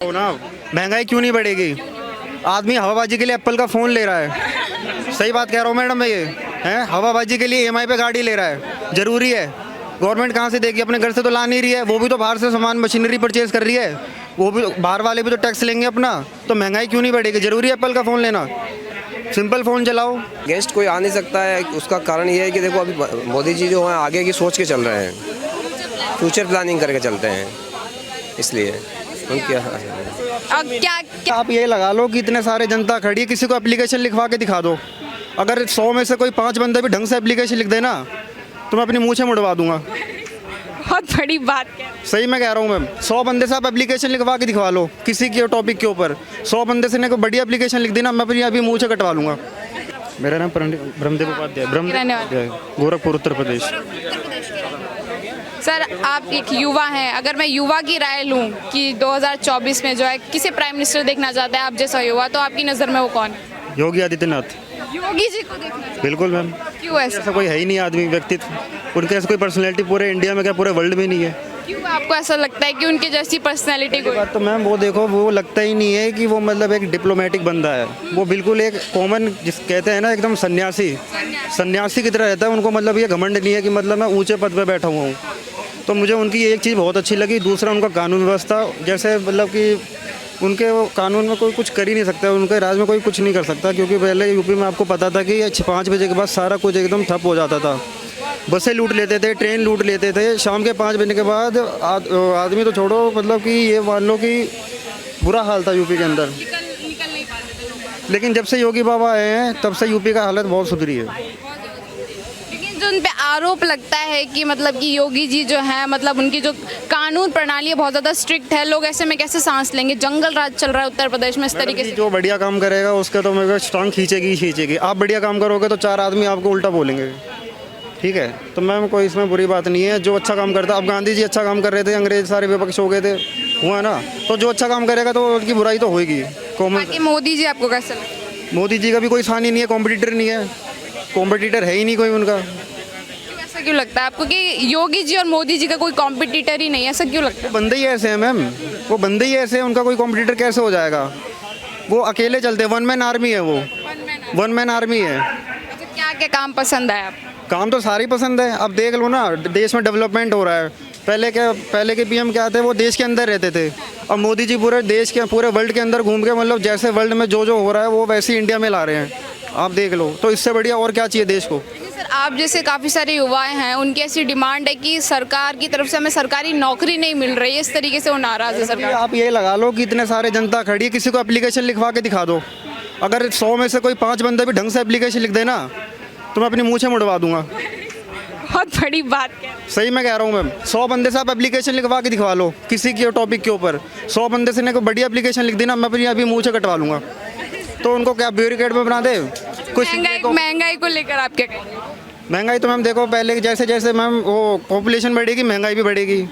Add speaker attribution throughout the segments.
Speaker 1: हो ना, महंगाई क्यों नहीं बढ़ेगी? आदमी हवाबाजी के लिए एप्पल का फ़ोन ले रहा है। सही बात कह रहा हूँ मैडम मैं, ये है हवाबाजी के लिए ईएमआई पे गाड़ी ले रहा है। ज़रूरी है? गवर्नमेंट कहाँ से देगी? अपने घर से तो ला नहीं रही है, वो भी तो बाहर से सामान मशीनरी परचेज़ कर रही है, वो भी बाहर वाले भी तो टैक्स लेंगे अपना। तो महंगाई क्यों नहीं बढ़ेगी? ज़रूरी है एप्पल का फ़ोन लेना? सिंपल फ़ोन चलाओ।
Speaker 2: गेस्ट कोई आ नहीं सकता है। उसका कारण ये है कि देखो अभी मोदी जी जो हैं आगे की सोच के चल रहे हैं, फ्यूचर प्लानिंग करके चलते हैं, इसलिए उनके
Speaker 3: अब क्या
Speaker 1: आप ये लगा लो कि इतने सारे जनता खड़ी है, किसी को एप्लीकेशन लिखवा के दिखा दो। अगर 100 में से कोई 5 बंदे भी ढंग से एप्लीकेशन लिख देना तो मैं अपनी मुँह से मुड़वा दूंगा।
Speaker 3: बहुत बड़ी बात है।
Speaker 1: सही मैं कह रहा हूँ मैम, 100 बंदे से आप एप्लीकेशन लिखवा के दिखवा लो किसी के टॉपिक के ऊपर, 100 बंदे से ने कोई बढ़िया एप्लीकेशन लिख देना, मैं अपनी अभी मुँह से कटवा लूँगा। मेरा नाम ब्रह्मदेव उपाध्याय, गोरखपुर उत्तर प्रदेश।
Speaker 3: सर आप एक युवा हैं, अगर मैं युवा की राय लूं कि 2024 में जो है किसे प्राइम मिनिस्टर देखना चाहता है आप जैसा युवा, तो आपकी नज़र में वो कौन है?
Speaker 1: योगी आदित्यनाथ।
Speaker 3: योगी जी को देखना चाहते
Speaker 1: बिल्कुल मैम।
Speaker 3: हैं। क्यों ऐसा?
Speaker 1: ऐसा कोई है ही नहीं आदमी, व्यक्तित्व उनके ऐसा कोई पर्सनैलिटी पूरे इंडिया में क्या पूरे वर्ल्ड में नहीं है।
Speaker 3: क्यों आपको ऐसा लगता है कि उनके जैसी पर्सनैलिटी कोई?
Speaker 1: बात तो मैम वो देखो, वो लगता ही नहीं है कि वो मतलब एक डिप्लोमेटिक बंदा है। वो बिल्कुल एक कॉमन जिस कहते हैं ना एकदम सन्यासी की तरह रहता है। उनको मतलब ये घमंड नहीं है कि मतलब मैं ऊंचे पद पे बैठा हुआ हूँ। तो मुझे उनकी एक चीज़ बहुत अच्छी लगी। दूसरा उनका कानून व्यवस्था, जैसे मतलब कि उनके वो कानून में कोई कुछ कर ही नहीं सकता, उनके राज में कोई कुछ नहीं कर सकता। क्योंकि पहले यूपी में आपको पता था कि 5 बजे के बाद सारा कुछ एकदम ठप हो जाता था। बसें लूट लेते थे, ट्रेन लूट लेते थे। शाम के 5 बजे के बाद आदमी तो छोड़ो, मतलब कि ये मान लो कि बुरा हाल था यूपी के अंदर।
Speaker 3: निकल नहीं पाते थे लोग।
Speaker 1: लेकिन जब से योगी बाबा आए हैं तब से यूपी का हालत बहुत सुधरी है।
Speaker 3: लेकिन जो उन पे आरोप लगता है कि मतलब कि योगी जी जो है, मतलब उनकी जो कानून प्रणाली है बहुत ज़्यादा स्ट्रिक्ट है, लोग ऐसे में कैसे सांस लेंगे? जंगल राज चल रहा है उत्तर प्रदेश में इस तरीके से।
Speaker 1: जो बढ़िया काम करेगा उसका तो मेरे को टांग खींचेगी। आप बढ़िया काम करोगे तो 4 आदमी आपको उल्टा बोलेंगे, ठीक है? तो मैम कोई इसमें बुरी बात नहीं है। जो अच्छा काम करता, अब गांधी जी अच्छा काम कर रहे थे, अंग्रेज सारे विपक्ष हो गए थे, हुआ ना? तो जो अच्छा काम करेगा तो उनकी बुराई तो होगी कॉमन।
Speaker 3: बाकी मोदी जी आपको कैसा लगता है?
Speaker 1: मोदी जी का भी कोई सानी नहीं है, कॉम्पिटिटर नहीं है, कॉम्पिटिटर है ही नहीं कोई उनका।
Speaker 3: ऐसा क्यों लगता है आपको कि योगी जी और मोदी जी का कोई कॉम्पिटिटर ही नहीं है? ऐसा क्यों लगता है?
Speaker 1: बंदे ही ऐसे हैं मैम, वो बंदे ही ऐसे हैं, उनका कोई कॉम्पिटिटर कैसे हो जाएगा? वो अकेले चलते हैं, 1 मैन आर्मी है वो, 1 मैन आर्मी है।
Speaker 3: अच्छा, क्या क्या काम पसंद है आपको?
Speaker 1: काम तो सारे ही पसंद है। अब देख लो ना, देश में डेवलपमेंट हो रहा है। पहले के पीएम क्या थे, वो देश के अंदर रहते थे। अब मोदी जी पूरे देश के, पूरे वर्ल्ड के अंदर घूम के, मतलब जैसे वर्ल्ड में जो हो रहा है वो वैसे ही इंडिया में ला रहे हैं। आप देख लो, तो इससे बढ़िया और क्या चाहिए देश को?
Speaker 3: सर आप जैसे काफ़ी सारे युवाएं हैं, उनकी ऐसी डिमांड है कि सरकार की तरफ से हमें सरकारी नौकरी नहीं मिल रही है, इस तरीके से वो नाराज़ है सरकार।
Speaker 1: आप ये लगा लो कि इतने सारे जनता खड़ी है, किसी को एप्लीकेशन लिखवा के दिखा दो। अगर 100 में से कोई 5 बंदे भी ढंग से एप्लीकेशन लिख देना तो मैं अपनी मुँह से मुड़वा दूंगा।
Speaker 3: बहुत बड़ी बात है।
Speaker 1: सही मैं कह रहा हूँ मैम, 100 बंदे से आप एप्लीकेशन लिखवा के दिखवा लो किसी के टॉपिक के ऊपर, 100 बंदे से ने कोई बढ़िया एप्लीकेशन लिख देना, मैं अपनी अभी मुँह से कटवा लूँगा। तो उनको क्या बैरिकेड में बना दे? कुछ
Speaker 3: महंगाई को लेकर आप क्या कहेंगे?
Speaker 1: महंगाई तो मैम देखो, पहले जैसे जैसे मैम वो पॉपुलेशन बढ़ेगी महंगाई भी बढ़ेगी।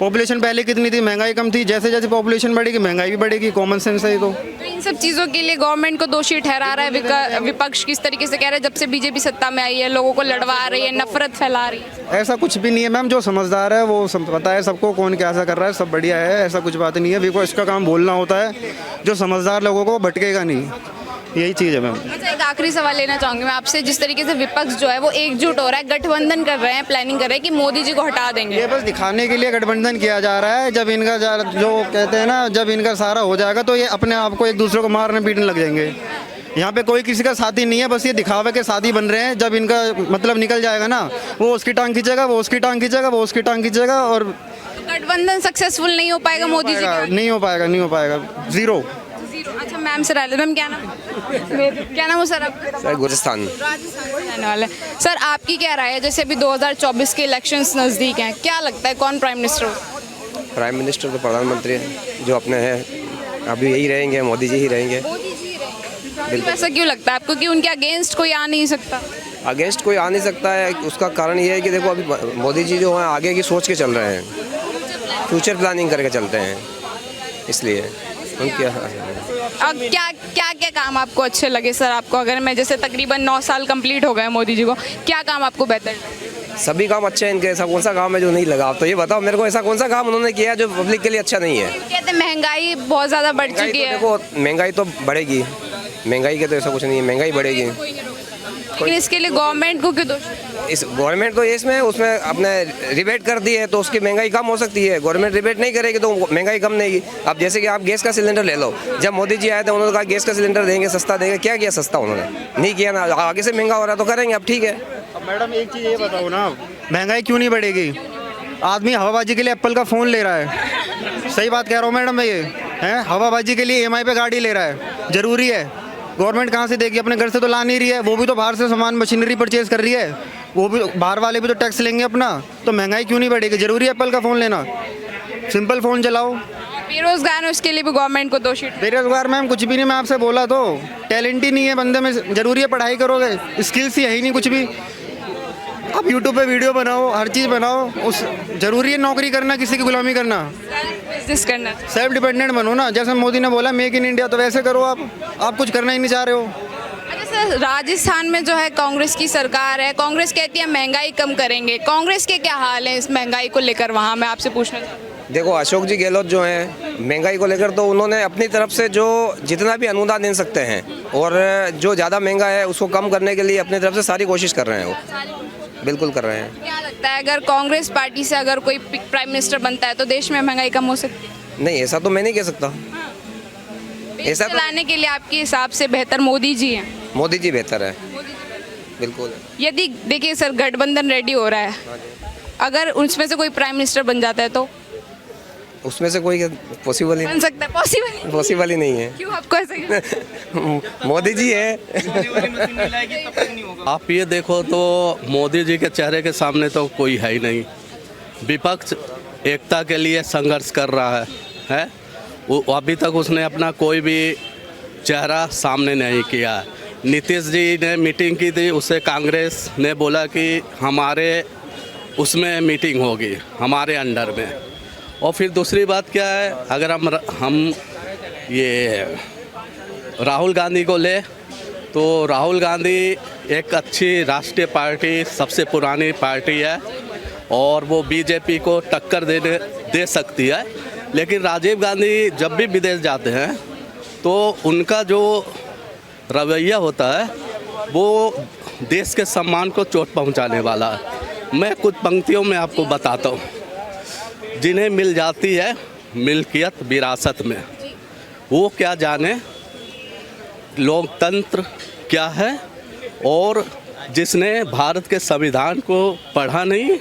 Speaker 1: पॉपुलेशन पहले कितनी थी, महंगाई कम थी। जैसे जैसे पॉपुलेशन बढ़ेगी महंगाई भी बढ़ेगी, कॉमन सेंस है ये तो।
Speaker 3: इन सब चीज़ों के लिए गवर्नमेंट को दोषी ठहरा रहा है विपक्ष। किस तरीके से कह रहे हैं जब से बीजेपी सत्ता में आई है लोगों को लड़वा रही है, नफरत फैला रही है?
Speaker 1: ऐसा कुछ भी नहीं है मैम, जो समझदार है वो पता है सबको कौन कैसा कर रहा है, सब बढ़िया है, ऐसा कुछ बात नहीं है। विपक्ष का काम बोलना होता है, जो समझदार लोगों को भटकेगा नहीं, यही चीज़ है मैम।
Speaker 3: अच्छा, एक आखिरी सवाल लेना चाहूँगी मैं आपसे। जिस तरीके से विपक्ष जो है वो एकजुट हो रहा है, गठबंधन कर रहे हैं, प्लानिंग कर रहे हैं कि मोदी जी को हटा देंगे,
Speaker 1: ये बस दिखाने के लिए गठबंधन किया जा रहा है। जब इनका जो कहते हैं ना, जब इनका सारा हो जाएगा तो ये अपने आप को एक दूसरे को मारने पीटने लग जाएंगे। यहाँ पे कोई किसी का साथी नहीं है, बस ये दिखावे के साथी बन रहे हैं। जब इनका मतलब निकल जाएगा ना, वो उसकी टांग खींचेगा, वो उसकी टांग खींचेगा, वो उसकी टांग खींचेगा, और
Speaker 3: गठबंधन सक्सेसफुल नहीं हो पाएगा मोदी जी का?
Speaker 1: नहीं हो पाएगा, जीरो।
Speaker 3: अच्छा मैम से मैम क्या नाम हो सर आपका?
Speaker 2: सर राजस्थान
Speaker 3: से रहने वाले। सर आपकी क्या राय है, जैसे अभी 2024 के इलेक्शंस नज़दीक हैं, क्या लगता है कौन प्राइम मिनिस्टर हो?
Speaker 2: प्राइम मिनिस्टर तो प्रधानमंत्री है जो अपने हैं, अभी यही रहेंगे, मोदी जी ही रहेंगे।
Speaker 3: बिल्कुल। ऐसा क्यों लगता है आपको कि उनके अगेंस्ट कोई आ नहीं सकता?
Speaker 2: अगेंस्ट कोई आ नहीं सकता है। उसका कारण ये है कि देखो अभी मोदी जी जो हैं आगे की सोच के चल रहे हैं, फ्यूचर प्लानिंग करके चलते हैं, इसलिए उनके।
Speaker 3: अब क्या काम आपको अच्छे लगे सर? आपको अगर मैं जैसे तकरीबन 9 साल कंप्लीट हो गए मोदी जी को, क्या काम आपको बेहतर लगे?
Speaker 2: सभी काम अच्छे हैं इनके, ऐसा कौन सा काम है जो नहीं लगा? आप तो ये बताओ मेरे को, ऐसा कौन सा काम उन्होंने किया है जो पब्लिक के लिए अच्छा नहीं है?
Speaker 3: कहते हैं महंगाई बहुत ज़्यादा बढ़
Speaker 2: महंगाई
Speaker 3: चुकी
Speaker 2: तो
Speaker 3: है,
Speaker 2: देखो, महंगाई तो बढ़ेगी, महंगाई के तो ऐसा कुछ नहीं है, महंगाई बढ़ेगी।
Speaker 3: लेकिन इसके लिए गवर्नमेंट को क्यों दोष?
Speaker 2: इस गवर्नमेंट तो इसमें उसमें अपने रिबेट कर दी है तो उसकी महंगाई कम हो सकती है। गवर्नमेंट रिबेट नहीं करेगी तो महंगाई कम नहीं। अब जैसे कि आप गैस का सिलेंडर ले लो, जब मोदी जी आए थे उन्होंने कहा गैस का सिलेंडर देंगे, सस्ता देंगे। क्या किया सस्ता? उन्होंने नहीं किया ना। आगे से महंगा हो रहा है तो करेंगे, अब ठीक है।
Speaker 1: अब मैडम एक चीज़ ये बताओ ना, महंगाई क्यों नहीं बढ़ेगी? आदमी हवाबाजी के लिए एप्पल का फ़ोन ले रहा है, सही बात कह रहा हूँ मैडम मैं, ये है हवाबाजी के लिए EMI पे गाड़ी ले रहा है, ज़रूरी है? गवर्नमेंट कहाँ से देगी? अपने घर से तो ला नहीं रही है, वो भी तो बाहर से सामान मशीनरी परचेज कर रही है, वो भी बाहर वाले भी तो टैक्स लेंगे अपना, तो महंगाई क्यों नहीं बढ़ेगी? ज़रूरी है एप्पल का फ़ोन लेना? सिंपल फ़ोन चलाओ।
Speaker 3: बेरोजगार है उसके लिए भी गवर्नमेंट को दोषी ठहराते
Speaker 1: बेरोजगार मैम कुछ भी नहीं, मैं आपसे बोला तो, टैलेंट ही नहीं है बंदे में। ज़रूरी है पढ़ाई करोगे, स्किल्स ही है ही नहीं कुछ भी। आप यूट्यूब पे वीडियो बनाओ, हर चीज़ बनाओ, उस ज़रूरी है नौकरी करना, किसी की गुलामी करना?
Speaker 3: हैं, बिजनेस करना।
Speaker 1: सेल्फ डिपेंडेंट बनो ना, जैसे मोदी ने बोला मेक इन इंडिया, तो वैसे करो। आप कुछ करना ही नहीं चाह रहे हो।
Speaker 3: अच्छा सर, राजस्थान में जो है कांग्रेस की सरकार है, कांग्रेस कहती है महंगाई कम करेंगे, कांग्रेस के क्या हाल है इस महंगाई को लेकर? वहाँ मैं आपसे पूछना चाहूँ।
Speaker 2: देखो अशोक जी गहलोत जो हैं महंगाई को लेकर तो उन्होंने अपनी तरफ से जो जितना भी अनुदान दे सकते हैं और जो ज़्यादा महंगा है उसको कम करने के लिए अपनी तरफ से सारी कोशिश कर रहे हैं, वो बिल्कुल कर रहे हैं।
Speaker 3: क्या लगता है अगर कांग्रेस पार्टी से अगर कोई प्राइम मिनिस्टर बनता है तो देश में महंगाई कम हो सकती है?
Speaker 2: नहीं, ऐसा तो मैं नहीं कह सकता।
Speaker 3: देश
Speaker 2: ऐसा तो-
Speaker 3: चलाने के लिए आपके हिसाब से बेहतर मोदी जी हैं?
Speaker 2: मोदी जी बेहतर है, बिल्कुल।
Speaker 3: यदि देखिए सर, गठबंधन रेडी हो रहा है, अगर उसमें से कोई प्राइम मिनिस्टर बन जाता है तो
Speaker 2: उसमें से कोई पॉसिबल ही
Speaker 3: बन सकता है? पॉसिबल?
Speaker 2: पॉसिबल ही नहीं है।
Speaker 3: क्यों आपको ऐसा?
Speaker 2: मोदी जी है।
Speaker 4: आप ये देखो तो मोदी जी के चेहरे के सामने तो कोई है ही नहीं। विपक्ष एकता के लिए संघर्ष कर रहा है वो अभी तक उसने अपना कोई भी चेहरा सामने नहीं किया। नीतीश जी ने मीटिंग की थी, उससे कांग्रेस ने बोला कि हमारे उसमें मीटिंग होगी, हमारे अंडर में। और फिर दूसरी बात क्या है, अगर हम ये राहुल गांधी को ले तो राहुल गांधी एक अच्छी राष्ट्रीय पार्टी, सबसे पुरानी पार्टी है और वो बीजेपी को टक्कर दे सकती है। लेकिन राजीव गांधी जब भी विदेश जाते हैं तो उनका जो रवैया होता है वो देश के सम्मान को चोट पहुंचाने वाला है। मैं कुछ पंक्तियों में आपको बताता हूँ। जिन्हें मिल जाती है मिल्कियत विरासत में, वो क्या जाने लोकतंत्र क्या है। और जिसने भारत के संविधान को पढ़ा नहीं,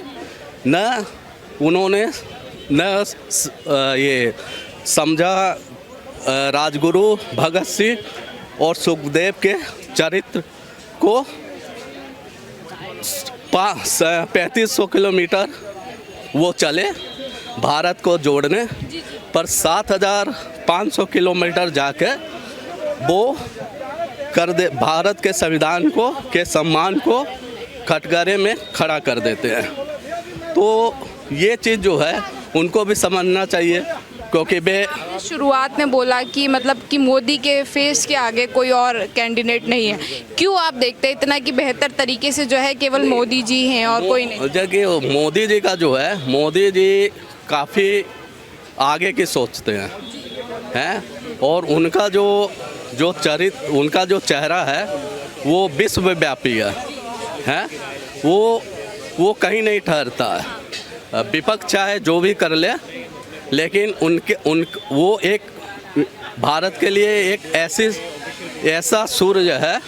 Speaker 4: न उन्होंने न ये समझा राजगुरु भगत सिंह और सुखदेव के चरित्र को। 3500 किलोमीटर वो चले भारत को जोड़ने, पर 7500 किलोमीटर जाके वो कर दे भारत के संविधान को के सम्मान को कटघरे में खड़ा कर देते हैं। तो ये चीज़ जो है उनको भी समझना चाहिए, क्योंकि वे
Speaker 3: शुरुआत में बोला कि मतलब कि मोदी के फेस के आगे कोई और कैंडिडेट नहीं है। क्यों आप देखते हैं इतना कि बेहतर तरीके से जो है केवल मोदी जी हैं और कोई नहीं?
Speaker 4: जबकि मोदी जी का जो है, मोदी जी काफ़ी आगे की सोचते हैं और उनका जो चरित्र, उनका जो चेहरा है वो विश्वव्यापी है वो कहीं नहीं ठहरता है। विपक्ष चाहे जो भी कर ले, लेकिन वो एक भारत के लिए एक ऐसा सूर्य है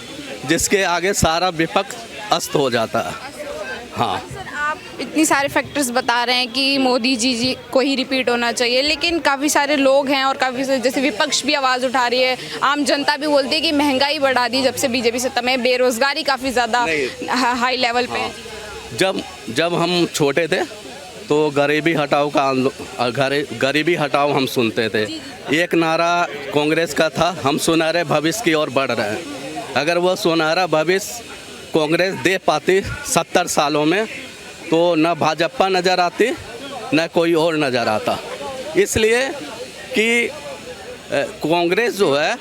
Speaker 4: जिसके आगे सारा विपक्ष अस्त हो जाता है। हाँ
Speaker 3: सर, आप इतनी सारे फैक्टर्स बता रहे हैं कि मोदी जी को ही रिपीट होना चाहिए, लेकिन काफ़ी सारे लोग हैं और काफ़ी सारे जैसे विपक्ष भी आवाज़ उठा रही है, आम जनता भी बोलती है कि महंगाई बढ़ा दी जब से बीजेपी सत्ता में, बेरोजगारी काफ़ी ज़्यादा हाई लेवल पे है।
Speaker 4: जब हम छोटे थे तो गरीबी हटाओ गरीबी हटाओ हम सुनते थे। एक नारा कांग्रेस का था, हम सुनहरे भविष्य की ओर बढ़ रहे हैं। अगर वो सुनहरा भविष्य कांग्रेस दे पाती 70 सालों में तो न भाजपा नज़र आती न कोई और नज़र आता। इसलिए कि कांग्रेस जो है,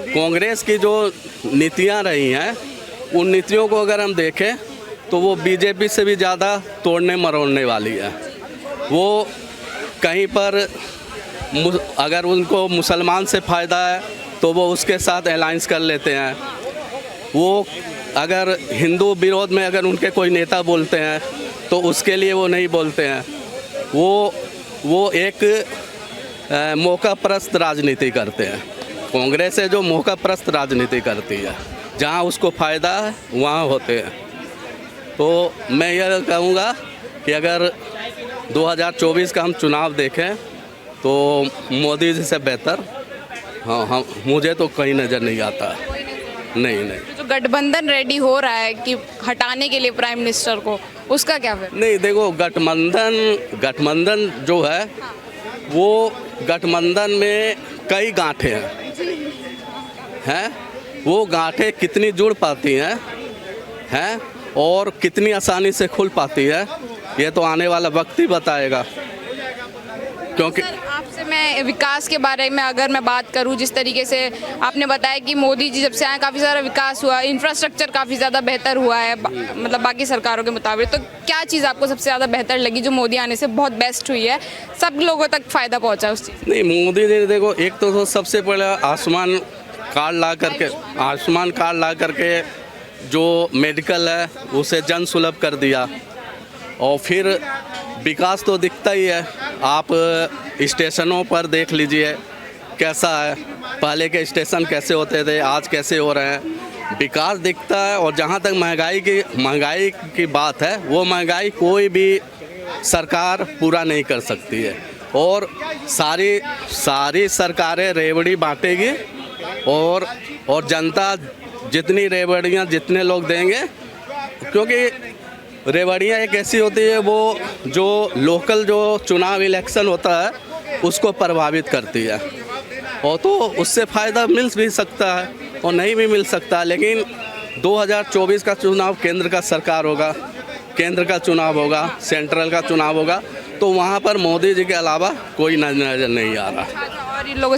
Speaker 4: कांग्रेस की जो नीतियां रही हैं उन नीतियों को अगर हम देखें तो वो बीजेपी से भी ज़्यादा तोड़ने मरोड़ने वाली है। वो कहीं पर अगर उनको मुसलमान से फ़ायदा है तो वो उसके साथ अलायंस कर लेते हैं। वो अगर हिंदू विरोध में अगर उनके कोई नेता बोलते हैं तो उसके लिए वो नहीं बोलते हैं। वो एक मौकाप्रस्त राजनीति करते हैं। कांग्रेस है जो मौकाप्रस्त राजनीति करती है, जहां उसको फ़ायदा है वहां होते हैं। तो मैं यह कहूँगा कि अगर 2024 का हम चुनाव देखें तो मोदी जी से बेहतर हाँ मुझे तो कहीं नज़र नहीं आता। नहीं
Speaker 3: जो गठबंधन रेडी हो रहा है कि हटाने के लिए प्राइम मिनिस्टर को, उसका क्या फिर?
Speaker 4: नहीं, देखो गठबंधन जो है वो गठबंधन में कई गांठें हैं। वो गांठें कितनी जुड़ पाती हैं और कितनी आसानी से खुल पाती है, ये तो आने वाला वक्त ही बताएगा। क्योंकि
Speaker 3: आपसे मैं विकास के बारे में अगर मैं बात करूं, जिस तरीके से आपने बताया कि मोदी जी जब से आए काफ़ी सारा विकास हुआ, इंफ्रास्ट्रक्चर काफ़ी ज़्यादा बेहतर हुआ है मतलब बाकी सरकारों के मुताबिक, तो क्या चीज़ आपको सबसे ज़्यादा बेहतर लगी जो मोदी आने से बहुत बेस्ट हुई है, सब लोगों तक फ़ायदा पहुँचा उस चीज़?
Speaker 4: नहीं, मोदी जी देखो, एक तो सबसे पहले आयुष्मान कार्ड ला करके जो मेडिकल है उसे जन सुलभ कर दिया। और फिर विकास तो दिखता ही है, आप स्टेशनों पर देख लीजिए कैसा है, पहले के स्टेशन कैसे होते थे, आज कैसे हो रहे हैं। विकास दिखता है। और जहाँ तक महंगाई की बात है, वो महंगाई कोई भी सरकार पूरा नहीं कर सकती है। और सारी सरकारें रेवड़ी बांटेगी और जनता जितनी रेवड़ियाँ जितने लोग देंगे, क्योंकि रेवड़ियाँ एक ऐसी होती है वो जो लोकल जो चुनाव इलेक्शन होता है उसको प्रभावित करती है। और तो उससे फ़ायदा मिल भी सकता है और नहीं भी मिल सकता। लेकिन 2024 का चुनाव केंद्र का सरकार होगा, केंद्र का चुनाव होगा, सेंट्रल का चुनाव होगा, तो वहाँ पर मोदी जी के अलावा कोई नजर नहीं आ रहा।
Speaker 3: और इन लोगों